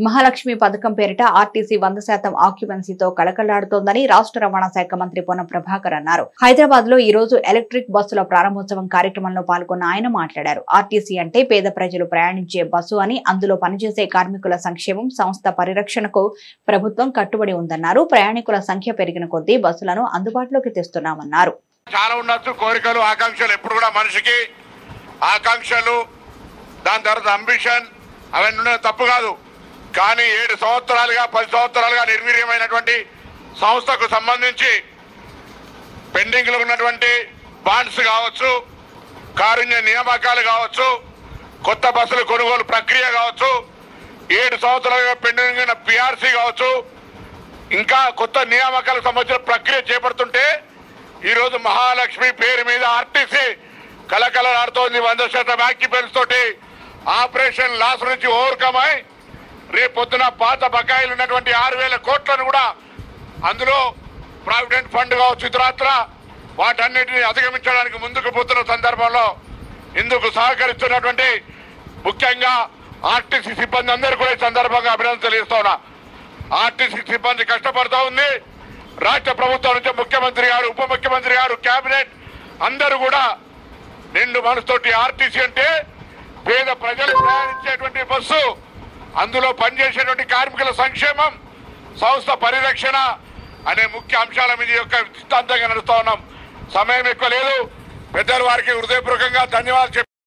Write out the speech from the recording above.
మహాలక్ష్మి పథకం పేరిట ఆర్టీసీ 100% ఆక్యుపెన్సీతో కళకళలాడుతోందని రాష్ట్ర రవాణా శాఖ మంత్రి పొన్నం ప్రభాకర్ అన్నారు. హైదరాబాద్ లో ఈ రోజు ఎలక్ట్రిక్ బస్సుల ప్రారంభోత్సవం కార్యక్రమంలో పాల్గొన్న ఆయన మాట్లాడారు. ఆర్టీసీ అంటే పేద ప్రజలు ప్రయాణించే బస్సు అని, అందులో పనిచేసే కార్మికుల సంక్షేమం, సంస్థ పరిరక్షణకు ప్రభుత్వం కట్టుబడి ఉందన్నారు. ప్రయాణికుల సంఖ్య పెరిగిన కొద్దీ బస్సులను అందుబాటులోకి తెస్తున్నామన్నారు. చాలా ఉండొచ్చు కోరికలు, ఆకాంక్షలు. ఎప్పుడు కూడా మనిషికి ఆకాంక్షలు, దాని తర్వాత అంబిషన్ అవన్నీ తప్పు కాదు. కానీ 7 సంవత్సరాలుగా 10 సంవత్సరాలుగా నిర్వీర్యమైనటువంటి సంస్థకు సంబంధించి పెండింగ్లో ఉన్నటువంటి బాండ్స్ కావచ్చు, కారుణ్య నియామకాలు కావచ్చు, కొత్త బస్సుల కొనుగోలు ప్రక్రియ కావచ్చు, 7 సంవత్సరాలుగా పెండింగ్ ఉన్న పిఆర్సీ కావచ్చు, ఇంకా కొత్త నియామకాలకు సంబంధించిన ప్రక్రియ చేపడుతుంటే ఈరోజు మహాలక్ష్మి పేరు మీద ఆర్టీసీ కళకళలాడుతోంది. 100% ఆక్యుపెన్స్ తోటి ఆపరేషన్ లాస్ నుంచి ఓవర్కమ్ అయి రేపొద్దున పాత బకాయిలు ఉన్నటువంటి 6,000 కోట్లను కూడా అందులో ప్రావిడెంట్ ఫండ్ కావచ్చు, ఇతరత్ర వాటన్నిటిని అధిగమించడానికి ముందుకు పోతున్న సందర్భంలో ఇందుకు సహకరిస్తున్నటువంటి ముఖ్యంగా ఆర్టీసీ సిబ్బంది అందరూ కూడా ఈ సందర్భంగా అభినందన తెలియజేస్తా ఉన్నా. ఆర్టీసీ సిబ్బంది కష్టపడుతూ ఉంది. రాష్ట్ర ప్రభుత్వం నుంచి ముఖ్యమంత్రి గారు, ఉప ముఖ్యమంత్రి గారు, కేబినెట్ అందరూ కూడా నిండు మనసుతోటి ఆర్టీసీ అంటే పేద ప్రజలు ప్రయాణించేటువంటి బస్సు, అందులో పనిచేసేటువంటి కార్మికుల సంక్షేమం, సంస్థ పరిరక్షణ అనే ముఖ్య అంశాల మీద యొక్క సిద్ధాంతంగా నడుస్తూ ఉన్నాం. సమయం ఎక్కువ లేదు. పెద్దల వారికి హృదయపూర్వకంగా ధన్యవాదాలు